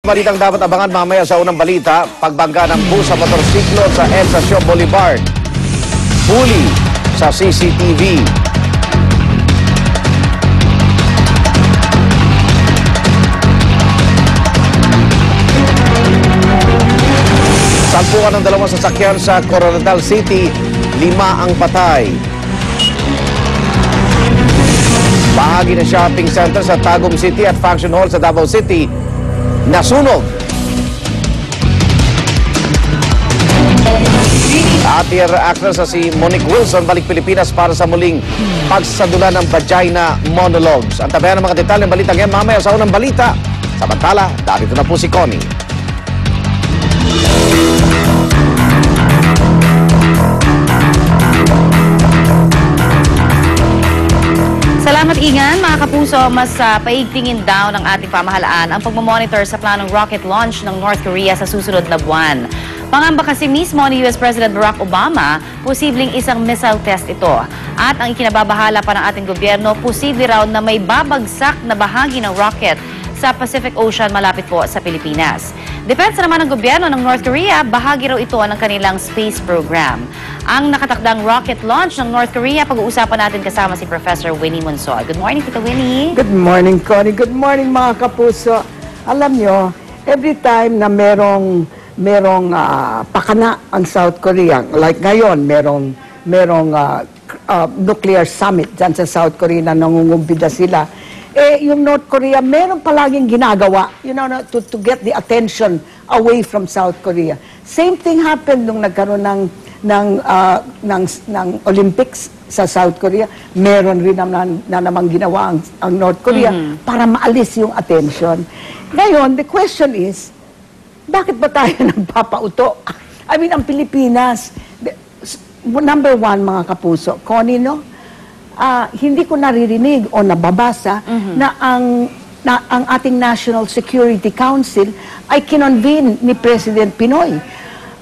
Balitang dapat abangan mamaya sa unang balita, pagbangga ng bus sa motorsiklo sa Estacion Boulevard. Huli sa CCTV. Sampukan ng dalawang sasakyan sa Coronadal City, 5 ang patay. Bahagi ng shopping center sa Tagum City at Function Hall sa Davao City nasunog. Atir actress na si Monique Wilson balik Pilipinas para sa muling pagsasadula ng vagina monologues. Ang tabayan ng mga detalye ng balita ngayon mamaya sa unang balita. Samantala, darito na po si Connie. Salamat Ingan, mga kapuso, mas paigtingin daw ng ating pamahalaan ang pagmamonitor sa planong rocket launch ng North Korea sa susunod na buwan. Pangamba kasi mismo ni US President Barack Obama, posibleng isang missile test ito. At ang ikinababahala pa ng ating gobyerno, posible raw na may babagsak na bahagi ng rocket sa Pacific Ocean malapit po sa Pilipinas. Depensa naman ng gobyerno ng North Korea, bahagi raw ito ng kanilang space program. Ang nakatakdang rocket launch ng North Korea, pag-uusapan natin kasama si Professor Winnie Monsoy. Good morning, Tita Winnie. Good morning, Connie. Good morning, mga kapuso. Alam nyo, every time na merong pakana ang South Korea, like ngayon, merong nuclear summit dyan sa South Korea na nangungumbida sila, yung North Korea, meron palaging ginagawa, to get the attention away from South Korea. Same thing happened nung nagkaroon ng Olympics sa South Korea. Meron rin na namang ginawa ang North Korea para maalis yung attention. Ngayon, the question is, bakit ba tayo nagpapauto? I mean, ang Pilipinas, number one, mga kapuso, Connie, no? Hindi ko naririnig o nababasa na ang ating National Security Council ay kinonvene ni President Pinoy.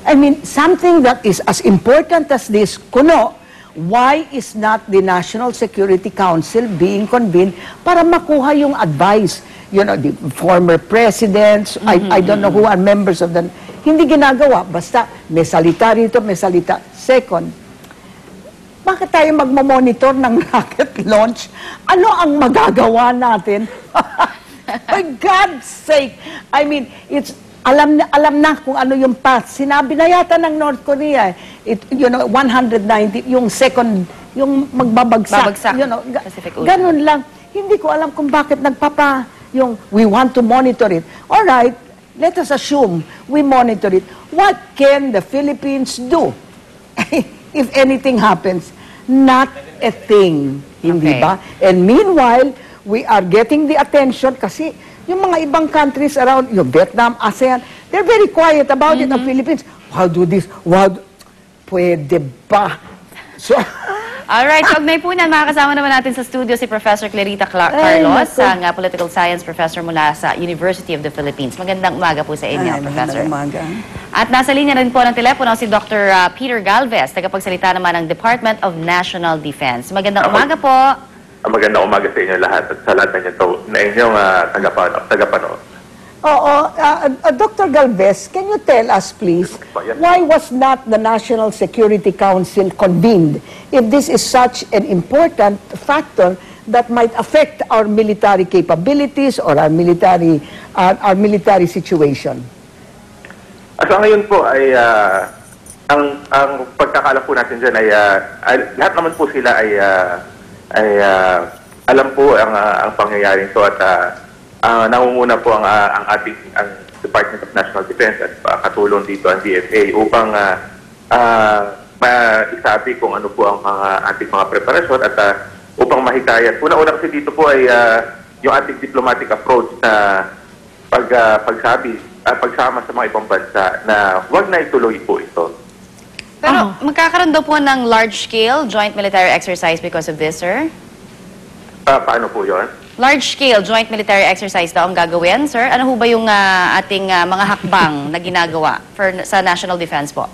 I mean, something that is as important as this, kuno, why is not the National Security Council being convened para makuha yung advice? You know, the former presidents, I don't know who are members of the... Hindi ginagawa, basta may salita rito, may salita. Second, bakit tayo magmamonitor ng rocket launch? Ano ang magagawa natin? For God's sake! I mean, alam na kung ano yung path. Sinabi na yata ng North Korea, 190, yung second, yung magbabagsak. Ganun lang. Hindi ko alam kung bakit we want to monitor it. All right, let us assume we monitor it. What can the Philippines do if anything happens? Not a thing, hindi ba? And meanwhile, we are getting the attention kasi yung mga ibang countries around, yung Vietnam, ASEAN, they're very quiet about it. Ang Philippines, wow, do this, wow, pwede ba? So, alright, kaugnay po niyan, makakasama naman natin sa studio si Professor Clarita Carlos, ang Political Science Professor mula sa University of the Philippines. Magandang umaga po sa inyo, Professor. Magandang umaga. At nasa linya rin po ng telepono si Dr. Peter Galvez, tagapagsalita naman ng Department of National Defense. Magandang umaga po. Magandang umaga sa inyo lahat at sa lahat na inyong tagapanood. Oo, Dr. Galvez, can you tell us please, why was not the National Security Council convened if this is such an important factor that might affect our military capabilities or our military situation? At ngayon po ay ang pagkakaalam po natin dyan ay lahat naman po sila ay alam po ang pangyayaring ito at nangunguna po ang Department of National Defense at katulong dito ang DFA upang maisabi kung ano po ang ating mga preparasyon at upang mahikayat. Una-una kasi dito po ay yung ating diplomatic approach na pagsama sa mga ibang bansa na huwag na ituloy po ito. Pero magkakaroon daw po ng large-scale joint military exercise because of this, sir? Paano po yun? Large-scale joint military exercise daw ang gagawin, sir? Ano ho ba yung ating mga hakbang na ginagawa sa national defense po?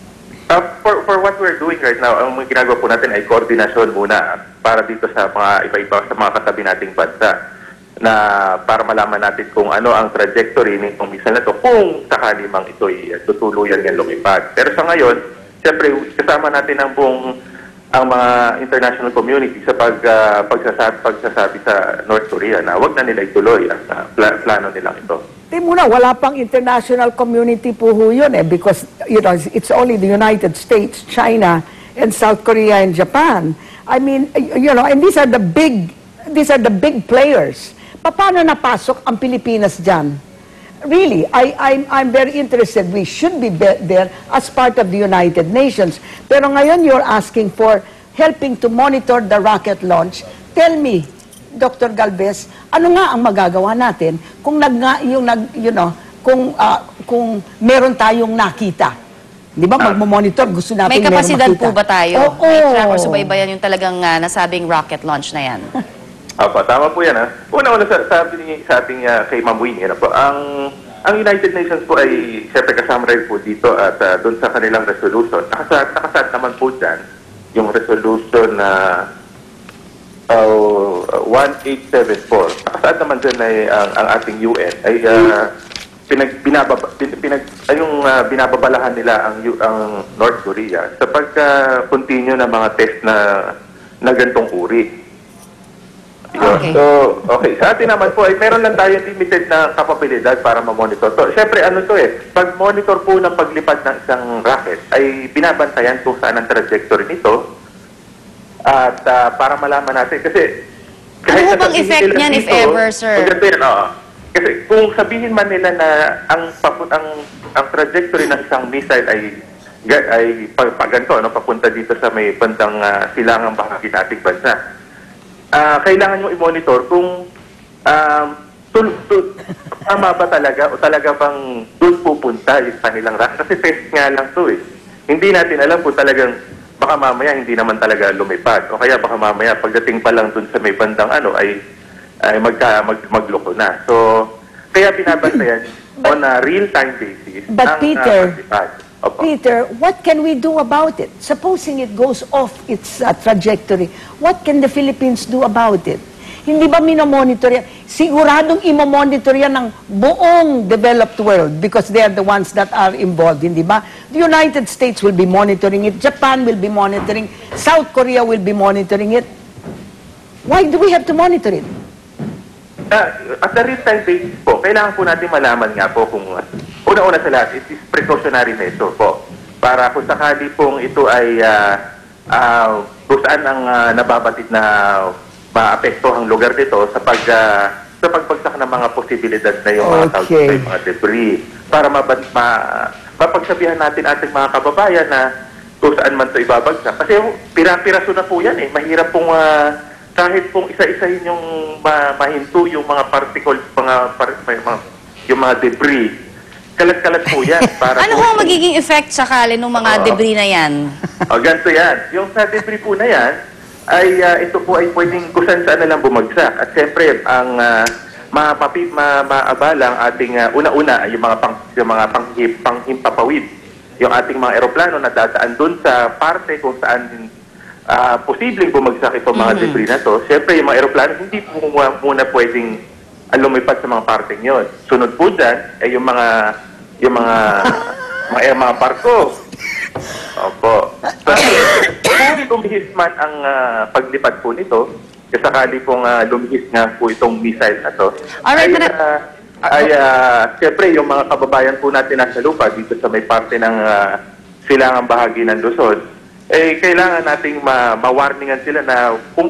For what we're doing right now, ang ginagawa po natin ay koordinasyon muna para dito sa mga iba-iba, sa mga katabi nating bansa. na para malaman natin kung ano ang trajectory nitong missile na to kung sakali mang ito'y tutuluyan ng lumipad. Pero sa ngayon, siyempre kasama natin ang mga international community sa pagsasabi sa North Korea na wag na nila ituloy ang plano nilang ito. Muna, wala pang international community po yun because it's only the United States, China, and South Korea and Japan. I mean, and these are the big players. Paano napasok ang Pilipinas dyan? Really, I'm very interested. We should be there as part of the United Nations. Pero ngayon you're asking for helping to monitor the rocket launch. Tell me, Dr. Galvez, ano nga ang magagawa natin kung kung meron tayong nakita? Di ba magmo-monitor, gusto natin May kapasidad po ba tayo? Oo. May track or subaybayan yung talagang nasabing rocket launch na yan? Opo, tama po yan. Una-una sabi sa ating kay Ma'am Winnie, ang United Nations po ay siyempre kasama rin po dito at doon sa kanilang resolution. Nakasad naman po dyan yung resolution na 1874. Nakasad naman dyan ay ang ating UN ay binababalahan nila ang North Korea sa pagka-continue ng mga test na gantong uri. Okay. So, okay. Sa atin naman po, ay meron lang tayo limited na kapabilidad para ma-monitor. So, syempre, pag-monitor po ng paglipad ng isang rocket, ay binabantayan kung saan ang trajectory nito. At para malaman natin, kasi kahit ano bang effect niyan, if ever, sir? Kasi kung sabihin man nila na ang trajectory ng isang missile ay paganto, papunta dito sa may bandang silangang bahagi ng ating bansa, kailangan nyo i-monitor kung tama ba talaga o talaga bang doon pupunta yung kanilang rocket. Kasi test nga lang to eh. Hindi natin alam kung talagang baka mamaya hindi naman talaga lumipad. O kaya baka mamaya pagdating pa lang doon sa may bandang ay magloko na. So, kaya binabantayan on a real-time basis But ang Peter, paglipad. Opo. Peter, what can we do about it? Supposing it goes off its trajectory, what can the Philippines do about it? Hindi ba minomonitor yan? Siguradong imomonitor yan ng buong developed world because they are the ones that are involved, hindi ba? The United States will be monitoring it, Japan will be monitoring, South Korea will be monitoring it. Why do we have to monitor it? At the real-time basis po, kailangan po natin malaman nga po kung una-una sa lahat, it is precautionary measure po. Para kung sakali pong ito ay kung saan ang nababatid na maapektuhang lugar dito sa pagbagsak ng mga posibilidad na yung mga debris. Para mapagsabihan natin ating mga kababayan na kung saan man ito ibabagsak. Kasi pira-piraso na po yan eh. Mahirap pong kahit pong isa-isahin yung mahinto yung mga particles, yung mga debris. Kalat-kalat po yan. Ano ho magiging effect sakali ng mga debris na yan? Ganito yan. Yung sa debris po na yan, ay ito po ay pwedeng kusan saan na lang bumagsak. At siyempre, ang maabala ang ating una-una, yung mga panghimpapawid. Yung ating mga eroplano na dadaan dun sa parte kung saan posibleng bumagsak itong mga debris na to. Siyempre, yung mga eroplano, hindi po muna pwedeng lumipad sa mga parteng yun. Sunod po dyan, ay yung mga barko. Opo. Kung lumihis man ang paglipad po nito, kasakali pong lumihis nga po itong missile na to, siyempre, yung mga kababayan po natin nasa lupa dito sa may parte ng silangang bahagi ng Luzon, kailangan nating ma-warningan sila na kung